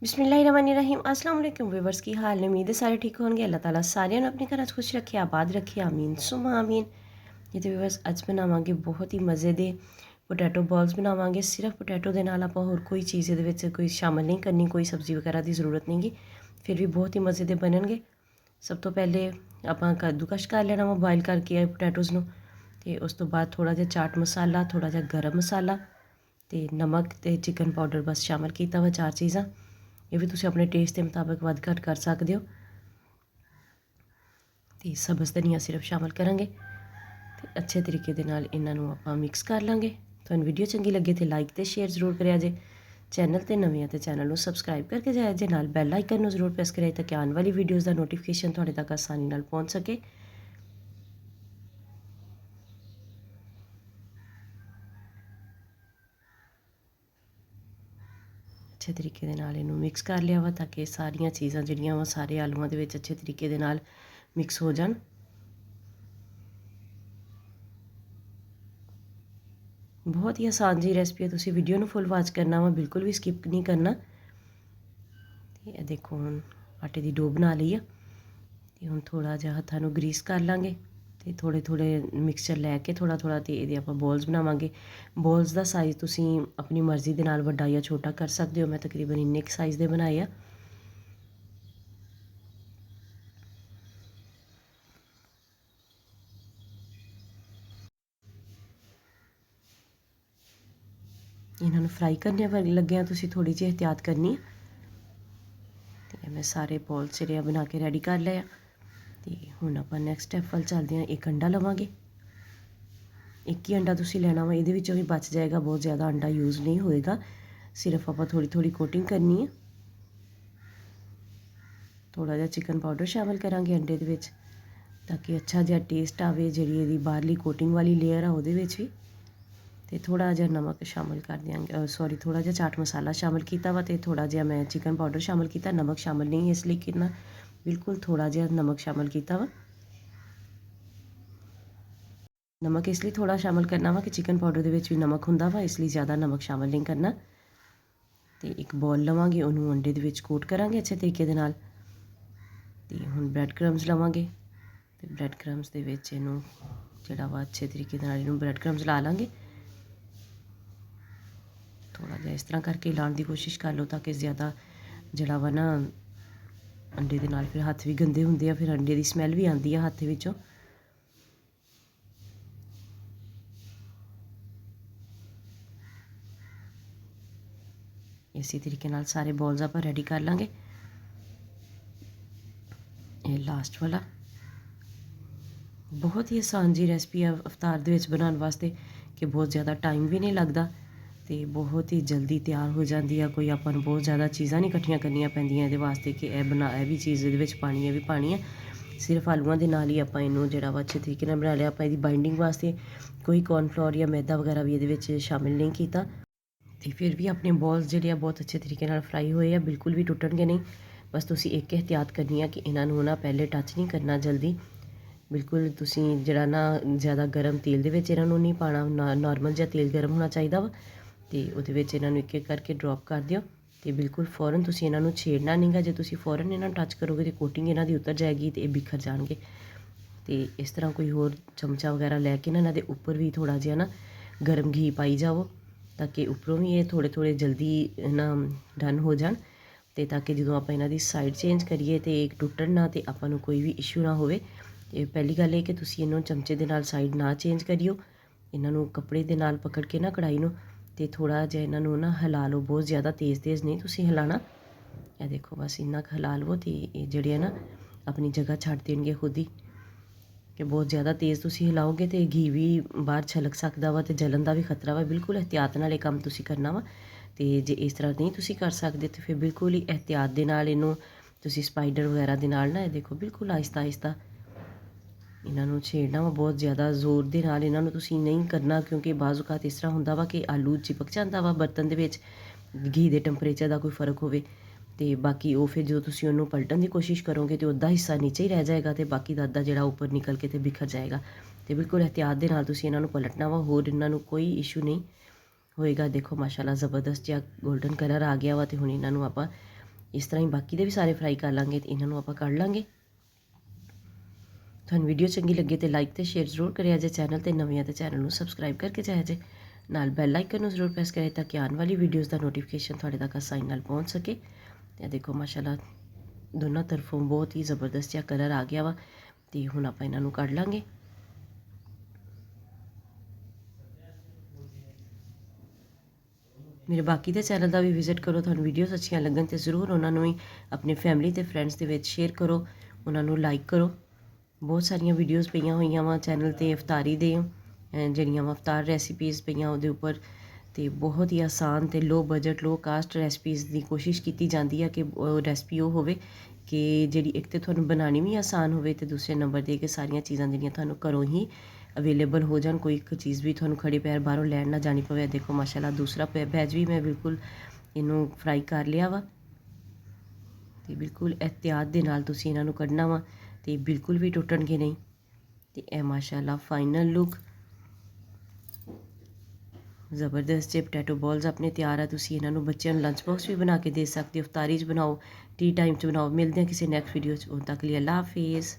बिस्मिल्लाहिर्रहमानिर्रहीम अस्सलाम वालेकुम व्यूअर्स की हाल उम्मीद है सारे ठीक होंगे। अल्लाह ताला सारिਆਂ ਨੂੰ अपने घर खुश रखे आबाद रखे आमीन सुमा आमीन। ये तो व्यूअर्स ਅੱਜ ਬਣਾਵਾਂਗੇ ਬਹੁਤ ਹੀ ਮਜ਼ੇ ਦੇ ਪੋਟੈਟੋ ਬਾਲਸ ਬਣਾਵਾਂਗੇ। ਸਿਰਫ ਪੋਟੈਟੋ ਦੇ ਨਾਲ ਆਪਾਂ ਹੋਰ ਕੋਈ ਚੀਜ਼ ਇਹਦੇ ਵਿੱਚ ਕੋਈ ਸ਼ਾਮਿਲ ਨਹੀਂ ਕਰਨੀ, ਕੋਈ ਸਬਜ਼ੀ ਵਗੈਰਾ ਦੀ ਜ਼ਰੂਰਤ ਨਹੀਂਗੀ, ਫਿਰ ਵੀ ਬਹੁਤ ਹੀ ਮਜ਼ੇ ਦੇ ਬਣਨਗੇ। ਸਭ ਤੋਂ ਪਹਿਲੇ ਆਪਾਂ ਕੱਦੂਕਸ਼ ਕਰ ਲੈਣਾ ਵਾ ਬੋਇਲ ਕਰਕੇ ਪੋਟੈਟੋਜ਼ ਨੂੰ, ਤੇ ਉਸ ਤੋਂ ਬਾਅਦ ਥੋੜਾ ਜਿਹਾ ਚਾਟ ਮਸਾਲਾ, ਥੋੜਾ ਜਿਹਾ ਗਰਮ ਮਸਾਲਾ ਤੇ ਨਮਕ ਤੇ ਚਿਕਨ ਪਾਊਡਰ ਬਸ ਸ਼ਾਮਿਲ ਕੀਤਾ ਵਾ, 4 ਚੀਜ਼ਾਂ। ਇਹ ਵੀ ਤੁਸੀਂ ਆਪਣੇ ਟੇਸਟ ਦੇ ਮੁਤਾਬਕ ਵੱਧ ਘੱਟ ਕਰ ਸਕਦੇ ਹੋ। ਤੇ ਸਬਜ਼ ਧਨੀਆ ਸਿਰਫ ਸ਼ਾਮਿਲ ਕਰਾਂਗੇ ਤੇ ਅੱਛੇ ਤਰੀਕੇ ਦੇ ਨਾਲ ਇਹਨਾਂ ਨੂੰ ਆਪਾਂ ਮਿਕਸ ਕਰ ਲਾਂਗੇ। ਤੁਹਾਨੂੰ ਵੀਡੀਓ ਚੰਗੀ ਲੱਗੇ ਤੇ ਲਾਈਕ ਤੇ ਸ਼ੇਅਰ ਜ਼ਰੂਰ ਕਰਿਆ ਜੇ। ਚੈਨਲ ਤੇ ਨਵੇਂ ਆ ਤੇ ਚੈਨਲ ਨੂੰ ਸਬਸਕ੍ਰਾਈਬ ਕਰਕੇ ਜਾਇਆ ਜੇ, ਨਾਲ ਬੈਲ ਆਈਕਨ ਨੂੰ ਜ਼ਰੂਰ ਪ੍ਰੈਸ ਕਰਿਆ ਤਾਂ ਕਿ ਆਉਣ ਵਾਲੀ ਵੀਡੀਓਜ਼ ਦਾ ਨੋਟੀਫਿਕੇਸ਼ਨ ਤੁਹਾਡੇ ਤੱਕ ਆਸਾਨੀ ਨਾਲ ਪਹੁੰਚ ਸਕੇ। ਅੱਛੇ ਤਰੀਕੇ ਦੇ ਨਾਲ ਇਹਨੂੰ ਮਿਕਸ ਕਰ ਲਿਆ ਵਾ ਤਾਂ ਕਿ ਸਾਰੀਆਂ ਚੀਜ਼ਾਂ ਜਿਹੜੀਆਂ ਵਾ ਸਾਰੇ ਆਲੂਆਂ ਦੇ ਵਿੱਚ ਅੱਛੇ ਤਰੀਕੇ ਦੇ ਨਾਲ ਮਿਕਸ ਹੋ ਜਾਣ। बहुत ही आसान जी रेसिपी है, तुसी वीडियो ਨੂੰ फुल वाच करना वा, बिल्कुल भी स्किप नहीं करना। ਤੇ ਇਹ ਦੇਖੋ ਹੁਣ ਆਟੇ ਦੀ ਡੋ ਬਣਾ ਲਈ ਆ ਤੇ ਹੁਣ ਥੋੜਾ ਜਿਹਾ ਹੱਥਾਂ ਨੂੰ ਗਰੀਸ ਕਰ ਲਾਂਗੇ ਤੇ ਥੋੜੇ ਥੋੜੇ ਮਿਕਸਚਰ ਲੈ ਕੇ ਥੋੜਾ ਥੋੜਾ ਤੇ ਇਹਦੇ ਆਪਾਂ ਬੋਲਸ ਬਣਾਵਾਂਗੇ। ਬੋਲਸ ਦਾ ਸਾਈਜ਼ ਤੁਸੀਂ ਆਪਣੀ ਮਰਜ਼ੀ ਦੇ ਨਾਲ ਵੱਡਾ ਜਾਂ ਛੋਟਾ ਕਰ ਸਕਦੇ ਹੋ। ਮੈਂ ਤਕਰੀਬਨ ਇੰਨੇ ਕੁ ਸਾਈਜ਼ ਦੇ ਬਣਾਏ ਆ। ਇਹਨਾਂ ਨੂੰ ਫਰਾਈ ਕਰਨੇ ਲੱਗਿਆ ਤੁਸੀਂ ਥੋੜੀ ਜਿਹੀ ਇhtiyਾਤ ਕਰਨੀ ਹੈ। ਤੇ ਮੈਂ ਸਾਰੇ ਬੋਲਸ ਜਿਹੜੇ ਆ ਬਣਾ ਕੇ ਰੈਡੀ ਕਰ ਲਿਆ ਤੇ ਹੁਣ ਆਪਾਂ ਨੈਕਸਟ ਸਟੈਪ ਵੱਲ ਚੱਲਦੇ ਹਾਂ। ਇੱਕ ਅੰਡਾ ਲਵਾਂਗੇ, ਇੱਕ ਹੀ ਅੰਡਾ ਤੁਸੀਂ ਲੈਣਾ ਵਾ, ਇਹਦੇ ਵਿੱਚੋਂ ਵੀ ਬਚ ਜਾਏਗਾ, ਬਹੁਤ ਜ਼ਿਆਦਾ ਅੰਡਾ ਯੂਜ਼ ਨਹੀਂ ਹੋਏਗਾ। ਸਿਰਫ ਆਪਾਂ ਥੋੜੀ ਥੋੜੀ ਕੋਟਿੰਗ ਕਰਨੀ ਹੈ। ਥੋੜਾ ਜਿਹਾ ਚਿਕਨ ਪਾਊਡਰ ਸ਼ਾਮਿਲ ਕਰਾਂਗੇ ਅੰਡੇ ਦੇ ਵਿੱਚ ਤਾਂ ਕਿ ਅੱਛਾ ਜਿਹਾ ਟੇਸਟ ਆਵੇ। ਜਿਹੜੀ ਇਹਦੀ ਬਾਹਰਲੀ ਕੋਟਿੰਗ ਵਾਲੀ ਲੇਅਰ ਆ ਉਹਦੇ ਵਿੱਚ ਵੀ, ਤੇ ਥੋੜਾ ਜਿਹਾ ਨਮਕ ਸ਼ਾਮਿਲ ਕਰ ਦਿਆਂਗੇ। ਸੌਰੀ, ਥੋੜਾ ਜਿਹਾ ਚਾਟ ਮਸਾਲਾ ਸ਼ਾਮਿਲ ਕੀਤਾ ਵਾ ਤੇ ਥੋੜਾ ਜਿਹਾ ਮੈਂ ਚਿਕਨ ਪਾਊਡਰ ਸ਼ਾਮਿਲ ਕੀਤਾ। ਨਮਕ ਸ਼ਾਮਿਲ ਨਹੀਂ ਇਸ ਲਈ ਕਰਨਾ, ਬਿਲਕੁਲ ਥੋੜਾ ਜਿਹਾ ਨਮਕ ਸ਼ਾਮਿਲ ਕੀਤਾ ਵਾ। ਨਮਕ ਇਸ ਲਈ ਥੋੜਾ ਸ਼ਾਮਿਲ ਕਰਨਾ ਵਾ ਕਿ ਚਿਕਨ ਪਾਊਡਰ ਦੇ ਵਿੱਚ ਵੀ ਨਮਕ ਹੁੰਦਾ ਵਾ, ਇਸ ਲਈ ਜ਼ਿਆਦਾ ਨਮਕ ਸ਼ਾਮਿਲ ਨਹੀਂ ਕਰਨਾ। ਤੇ ਇੱਕ ਬੋਲ ਲਵਾਂਗੇ, ਉਹਨੂੰ ਅੰਡੇ ਦੇ ਵਿੱਚ ਕੋਟ ਕਰਾਂਗੇ ਅੱਛੇ ਤਰੀਕੇ ਦੇ ਨਾਲ। ਤੇ ਹੁਣ ਬ੍ਰੈਡ ਕਰਮਸ ਲਵਾਂਗੇ ਤੇ ਬ੍ਰੈਡ ਕਰਮਸ ਦੇ ਵਿੱਚ ਇਹਨੂੰ ਜਿਹੜਾ ਵਾ ਅੱਛੇ ਤਰੀਕੇ ਦੇ ਨਾਲ ਇਹਨੂੰ ਬ੍ਰੈਡ ਕਰਮਸ ਲਾ ਲਾਂਗੇ। ਥੋੜਾ ਜਿਹਾ ਇਸ ਤਰ੍ਹਾਂ ਕਰਕੇ ਲਾਉਣ ਦੀ ਕੋਸ਼ਿਸ਼ ਕਰ ਲਓ ਤਾਂ ਕਿ ਜ਼ਿਆਦਾ ਜਿਹੜਾ ਵਾ ਨਾ ਅੰਡੇ ਦੇ ਨਾਲ ਫਿਰ ਹੱਥ ਵੀ ਗੰਦੇ ਹੁੰਦੇ ਆ, ਫਿਰ ਅੰਡੇ ਦੀ ਸਮੈਲ ਵੀ ਆਉਂਦੀ ਆ ਹੱਥ ਵਿੱਚੋਂ। ਇਸੇ ਤਰੀਕੇ ਨਾਲ ਸਾਰੇ ਬੋਲਸ ਆਪਾਂ ਰੈਡੀ ਕਰ ਲਾਂਗੇ। ਇਹ ਲਾਸਟ ਵਾਲਾ ਬਹੁਤ ਹੀ ਆਸਾਨ ਜੀ ਰੈਸਪੀ ਆ ਇਫਤਾਰ ਦੇ ਵਿੱਚ ਬਣਾਉਣ ਵਾਸਤੇ, ਕਿ ਬਹੁਤ ਜ਼ਿਆਦਾ ਟਾਈਮ ਵੀ ਨਹੀਂ ਲੱਗਦਾ ਤੇ ਬਹੁਤ ਹੀ ਜਲਦੀ ਤਿਆਰ ਹੋ ਜਾਂਦੀ ਆ। ਕੋਈ ਆਪਾਂ ਨੂੰ ਬਹੁਤ ਜ਼ਿਆਦਾ ਚੀਜ਼ਾਂ ਨਹੀਂ ਇਕੱਠੀਆਂ ਕਰਨੀਆਂ ਪੈਂਦੀਆਂ ਇਹਦੇ ਵਾਸਤੇ ਕਿ ਇਹ ਵੀ ਚੀਜ਼ ਇਹਦੇ ਵਿੱਚ ਪਾਣੀ, ਇਹ ਵੀ ਪਾਣੀ ਆ। ਸਿਰਫ ਆਲੂਆਂ ਦੇ ਨਾਲ ਹੀ ਆਪਾਂ ਇਹਨੂੰ ਜਿਹੜਾ ਵਾ ਅੱਛੇ ਤਰੀਕੇ ਨਾਲ ਬਣਾ ਲਿਆ। ਆਪਾਂ ਇਹਦੀ ਬਾਈਂਡਿੰਗ ਵਾਸਤੇ ਕੋਈ ਕੌਰਨਫਲੋਰ ਜਾਂ ਮੈਦਾ ਵਗੈਰਾ ਵੀ ਇਹਦੇ ਵਿੱਚ ਸ਼ਾਮਿਲ ਨਹੀਂ ਕੀਤਾ। ਤੇ ਫਿਰ ਵੀ ਆਪਣੇ ਬੋਲਸ ਜਿਹੜੇ ਆ ਬਹੁਤ ਅੱਛੇ ਤਰੀਕੇ ਨਾਲ ਫਰਾਈ ਹੋਏ ਆ, ਬਿਲਕੁਲ ਵੀ ਟੁੱਟਣਗੇ ਨਹੀਂ। ਬਸ ਤੁਸੀਂ ਇੱਕ ਇhtiyਾਤ ਕਰਨੀ ਆ ਕਿ ਇਹਨਾਂ ਨੂੰ ਨਾ ਪਹਿਲੇ ਟੱਚ ਨਹੀਂ ਕਰਨਾ ਜਲਦੀ। ਬਿਲਕੁਲ ਤੁਸੀਂ ਜਿਹੜਾ ਨਾ ਜ਼ਿਆਦਾ ਗਰਮ ਤੇਲ ਦੇ ਵਿੱਚ ਇਹਨਾਂ ਨੂੰ ਨਹੀਂ ਪਾਉਣਾ, ਨੋਰਮਲ ਜਿਹਾ ਤੇਲ ਗਰਮ ਹੋਣਾ ਚਾਹੀਦਾ ਵਾ ਤੇ ਉਹਦੇ ਵਿੱਚ ਇਹਨਾਂ ਨੂੰ ਇੱਕ ਇੱਕ ਕਰਕੇ ਡ੍ਰੌਪ ਕਰ ਦਿਓ। ਤੇ ਬਿਲਕੁਲ ਫ਼ੌਰਨ ਤੁਸੀਂ ਇਹਨਾਂ ਨੂੰ ਛੇੜਨਾ ਨਹੀਂਗਾ। ਜੇ ਤੁਸੀਂ ਫ਼ੌਰਨ ਇਹਨਾਂ ਨੂੰ ਟੱਚ ਕਰੋਗੇ ਤੇ ਕੋਟਿੰਗ ਇਹਨਾਂ ਦੀ ਉਤਰ ਜਾਏਗੀ ਤੇ ਇਹ ਬਿਖਰ ਜਾਣਗੇ। ਤੇ ਇਸ ਤਰ੍ਹਾਂ ਕੋਈ ਹੋਰ ਚਮਚਾ ਵਗੈਰਾ ਲੈ ਕੇ ਨਾ ਇਹਨਾਂ ਦੇ ਉੱਪਰ ਵੀ ਥੋੜਾ ਜਿਹਾ ਨਾ ਗਰਮ ਘੀ ਪਾਈ ਜਾਵੋ ਤਾਂ ਕਿ ਉੱਪਰੋਂ ਵੀ ਇਹ ਥੋੜੇ ਥੋੜੇ ਜਲਦੀ ਨਾ ਡਨ ਹੋ ਜਾਣ ਤੇ ਤਾਂ ਕਿ ਜਦੋਂ ਆਪਾਂ ਇਹਨਾਂ ਦੀ ਸਾਈਡ ਚੇਂਜ ਕਰੀਏ ਤੇ ਇੱਕ ਟੁੱਟਣ ਨਾ ਤੇ ਆਪਾਂ ਨੂੰ ਕੋਈ ਵੀ ਇਸ਼ੂ ਨਾ ਹੋਵੇ। ਤੇ ਪਹਿਲੀ ਗੱਲ ਇਹ ਕਿ ਤੁਸੀਂ ਇਹਨੂੰ ਚਮਚੇ ਦੇ ਨਾਲ ਸਾਈਡ ਨਾ ਚੇਂਜ ਕਰਿਓ। ਇਹਨਾਂ ਨੂੰ ਕੱਪੜੇ ਦੇ ਨਾਲ ਪਕੜ ਕੇ ਨਾ ਕੜਾਈ ਨੂੰ ਤੇ ਥੋੜਾ ਜਿਹਾ ਇਹਨਾਂ ਨੂੰ ਨਾ ਹਿਲਾ ਲਓ। ਬਹੁਤ ਜ਼ਿਆਦਾ ਤੇਜ਼ ਨਹੀਂ ਤੁਸੀਂ ਹਿਲਾਣਾ। ਇਹ ਦੇਖੋ ਬਸ ਇੰਨਾ ਕੁ ਹਿਲਾ ਲਵੋ ਤੇ ਇਹ ਜਿਹੜੇ ਆ ਨਾ ਆਪਣੀ ਜਗ੍ਹਾ ਛੱਡ ਦੇਣਗੇ ਖੁਦ ਹੀ। ਕਿ ਬਹੁਤ ਜ਼ਿਆਦਾ ਤੇਜ਼ ਤੁਸੀਂ ਹਿਲਾਓਗੇ ਤੇ ਘੀ ਵੀ ਬਾਹਰ ਛਲਕ ਸਕਦਾ ਵਾ ਤੇ ਜਲਣ ਦਾ ਵੀ ਖਤਰਾ ਵਾ। ਬਿਲਕੁਲ ਇhtiyਾਤ ਨਾਲ ਇਹ ਕੰਮ ਤੁਸੀਂ ਕਰਨਾ ਵਾ। ਤੇ ਜੇ ਇਸ ਤਰ੍ਹਾਂ ਨਹੀਂ ਤੁਸੀਂ ਕਰ ਸਕਦੇ ਤੇ ਫਿਰ ਬਿਲਕੁਲ ਹੀ ਇhtiyਾਤ ਦੇ ਨਾਲ ਇਹਨੂੰ ਤੁਸੀਂ ਸਪਾਈਡਰ ਵਗੈਰਾ ਦੇ ਨਾਲ ਨਾ ਇਹ ਦੇਖੋ ਬਿਲਕੁਲ ਆਹਿਸਤਾ ਆਹਿਸਤਾ ਇਹਨਾਂ ਨੂੰ ਛੇੜਨਾ ਵਾ। ਬਹੁਤ ਜ਼ਿਆਦਾ ਜ਼ੋਰ ਦੇ ਨਾਲ ਇਹਨਾਂ ਨੂੰ ਤੁਸੀਂ ਨਹੀਂ ਕਰਨਾ, ਕਿਉਂਕਿ ਬਾਜ਼ੂ ਔਕਾਤ ਇਸ ਤਰ੍ਹਾਂ ਹੁੰਦਾ ਵਾ ਕਿ ਆਲੂ ਚਿਪਕ ਜਾਂਦਾ ਵਾ ਬਰਤਨ ਦੇ ਵਿੱਚ, ਘੀ ਦੇ ਟੈਂਪਰੇਚਰ ਦਾ ਕੋਈ ਫ਼ਰਕ ਹੋਵੇ ਤੇ ਬਾਕੀ ਉਹ ਫਿਰ ਜਦੋਂ ਤੁਸੀਂ ਉਹਨੂੰ ਪਲਟਣ ਦੀ ਕੋਸ਼ਿਸ਼ ਕਰੋਗੇ ਤੇ ਅੱਧਾ ਹਿੱਸਾ ਨੀਚੇ ਹੀ ਰਹਿ ਜਾਏਗਾ ਤੇ ਬਾਕੀ ਦਾ ਅੱਧਾ ਜਿਹੜਾ ਉੱਪਰ ਨਿਕਲ ਕੇ ਤੇ ਬਿਖਰ ਜਾਏਗਾ। ਤੇ ਬਿਲਕੁਲ ਇhtiyਾਤ ਦੇ ਨਾਲ ਤੁਸੀਂ ਇਹਨਾਂ ਨੂੰ ਪਲਟਣਾ ਵਾ, ਹੋਰ ਇਹਨਾਂ ਨੂੰ ਕੋਈ ਇਸ਼ੂ ਨਹੀਂ ਹੋਏਗਾ। ਦੇਖੋ ਮਾਸ਼ਾਅੱਲਾ ਜ਼ਬਰਦਸਤ ਜਿਹਾ ਗੋਲਡਨ ਕਲਰ ਆ ਗਿਆ ਵਾ ਤੇ ਹੁਣ ਇਹਨਾਂ ਨੂੰ ਆਪਾਂ ਇਸ ਤਰ੍ਹਾਂ ਹੀ ਬਾਕੀ ਦੇ ਵੀ ਸਾਰੇ ਫਰਾਈ ਕਰ ਲਾਂਗੇ ਤੇ ਇਹਨਾਂ ਨੂੰ ਆਪਾਂ ਕੱਢ ਲਾਂਗੇ। ਤੁਹਾਨੂੰ ਵੀਡੀਓ ਚੰਗੀ ਲੱਗੇ ਤੇ ਲਾਈਕ ਤੇ ਸ਼ੇਅਰ ਜ਼ਰੂਰ ਕਰਿਆ ਜੇ। ਚੈਨਲ ਤੇ ਨਵੇਂ ਆ ਤੇ ਚੈਨਲ ਨੂੰ ਸਬਸਕ੍ਰਾਈਬ ਕਰਕੇ ਜਾਇਆ ਜੇ। ਨਾਲ ਬੈਲ ਆਈਕਨ ਨੂੰ ਜ਼ਰੂਰ ਪ੍ਰੈਸ ਕਰਿਆ ਤਾਂ ਕਿ ਆਉਣ ਵਾਲੀ ਵੀਡੀਓਜ਼ ਦਾ ਨੋਟੀਫਿਕੇਸ਼ਨ ਤੁਹਾਡੇ ਤੱਕ ਆਸਾਨੀ ਨਾਲ ਪਹੁੰਚ ਸਕੇ। ਤੇ ਦੇਖੋ ਮਾਸ਼ਾਅੱਲਾ ਦੋਨਾਂ ਤਰਫੋਂ ਬਹੁਤ ਹੀ ਜ਼ਬਰਦਸਤ ਜਿਹਾ ਕਲਰ ਆ ਗਿਆ ਵਾ ਤੇ ਹੁਣ ਆਪਾਂ ਇਹਨਾਂ ਨੂੰ ਕੱਢ ਲਾਂਗੇ। ਮੇਰੇ ਬਾਕੀ ਦੇ ਚੈਨਲ ਦਾ ਵੀ ਵਿਜ਼ਿਟ ਕਰੋ। ਤੁਹਾਨੂੰ ਵੀਡੀਓਜ਼ ਅੱਛੀਆਂ ਲੱਗਣ ਤੇ ਜ਼ਰੂਰ ਉਹਨਾਂ ਨੂੰ ਵੀ ਆਪਣੇ ਫੈਮਿਲੀ ਤੇ ਫਰੈਂਡਸ ਦੇ ਵਿੱਚ ਸ਼ੇਅਰ ਕਰੋ, ਉਹਨਾਂ ਨੂੰ ਲਾਈਕ ਕਰੋ। ਬਹੁਤ ਸਾਰੀਆਂ ਵੀਡੀਓਜ਼ ਪਈਆਂ ਹੋਈਆਂ ਵਾ ਚੈਨਲ ਤੇ ਇਫਤਾਰੀ ਦੇ ਜਿਹੜੀਆਂ ਵਾ ਇਫਤਾਰ ਰੈਸਿਪੀਜ਼ ਪਈਆਂ ਉਹਦੇ ਉੱਪਰ ਤੇ ਬਹੁਤ ਹੀ ਆਸਾਨ ਤੇ ਲੋ ਬਜਟ ਲੋ ਕਾਸਟ ਰੈਸਪੀਜ਼ ਦੀ ਕੋਸ਼ਿਸ਼ ਕੀਤੀ ਜਾਂਦੀ ਹੈ ਕਿ ਉਹ ਰੈਸਪੀ ਉਹ ਹੋਵੇ ਕਿ ਜਿਹੜੀ ਇੱਕ ਤਾਂ ਤੁਹਾਨੂੰ ਬਣਾਉਣੀ ਵੀ ਆਸਾਨ ਹੋਵੇ ਤੇ ਦੂਸਰੇ ਨੰਬਰ 'ਤੇ ਕਿ ਸਾਰੀਆਂ ਚੀਜ਼ਾਂ ਜਿਹੜੀਆਂ ਤੁਹਾਨੂੰ ਘਰੋਂ ਹੀ ਅਵੇਲੇਬਲ ਹੋ ਜਾਣ, ਕੋਈ ਇੱਕ ਚੀਜ਼ ਵੀ ਤੁਹਾਨੂੰ ਖੜੇ ਪੈਰ ਬਾਹਰੋਂ ਲੈਣ ਨਾ ਜਾਣੀ ਪਵੇ। ਦੇਖੋ ਮਾਸ਼ਾਅੱਲਾ ਦੂਸਰਾ ਵੈਜ ਵੀ ਮੈਂ ਬਿਲਕੁਲ ਇਹਨੂੰ ਫਰਾਈ ਕਰ ਲਿਆ ਵਾ ਤੇ ਬਿਲਕੁਲ ਇਹਤਿਆਤ ਦੇ ਨਾਲ ਤੁਸੀਂ ਇਹਨਾਂ ਨੂੰ ਕੱਢਣਾ ਵਾ ਤੇ ਬਿਲਕੁਲ ਵੀ ਟੁੱਟਣਗੇ ਨਹੀਂ। ਤੇ ਇਹ ਮਾਸ਼ਾਅੱਲਾ ਫਾਈਨਲ ਲੁੱਕ ਜ਼ਬਰਦਸਤ ਜੇ ਪੋਟੈਟੋ ਬੋਲਸ ਆਪਣੇ ਤਿਆਰ ਆ। ਤੁਸੀਂ ਇਹਨਾਂ ਨੂੰ ਬੱਚਿਆਂ ਨੂੰ ਲੰਚ ਬਾਕਸ ਵੀ ਬਣਾ ਕੇ ਦੇ ਸਕਦੇ ਹੋ, ਇਫਤਾਰੀ 'ਚ ਬਣਾਓ, ਟੀ ਟਾਈਮ 'ਚ ਬਣਾਓ। ਮਿਲਦੇ ਹਾਂ ਕਿਸੇ ਨੈਕਸਟ ਵੀਡੀਓ 'ਚ, ਉਦੋਂ ਤੱਕ ਲਈ ਅੱਲਾ ਹਾਫਿਜ਼।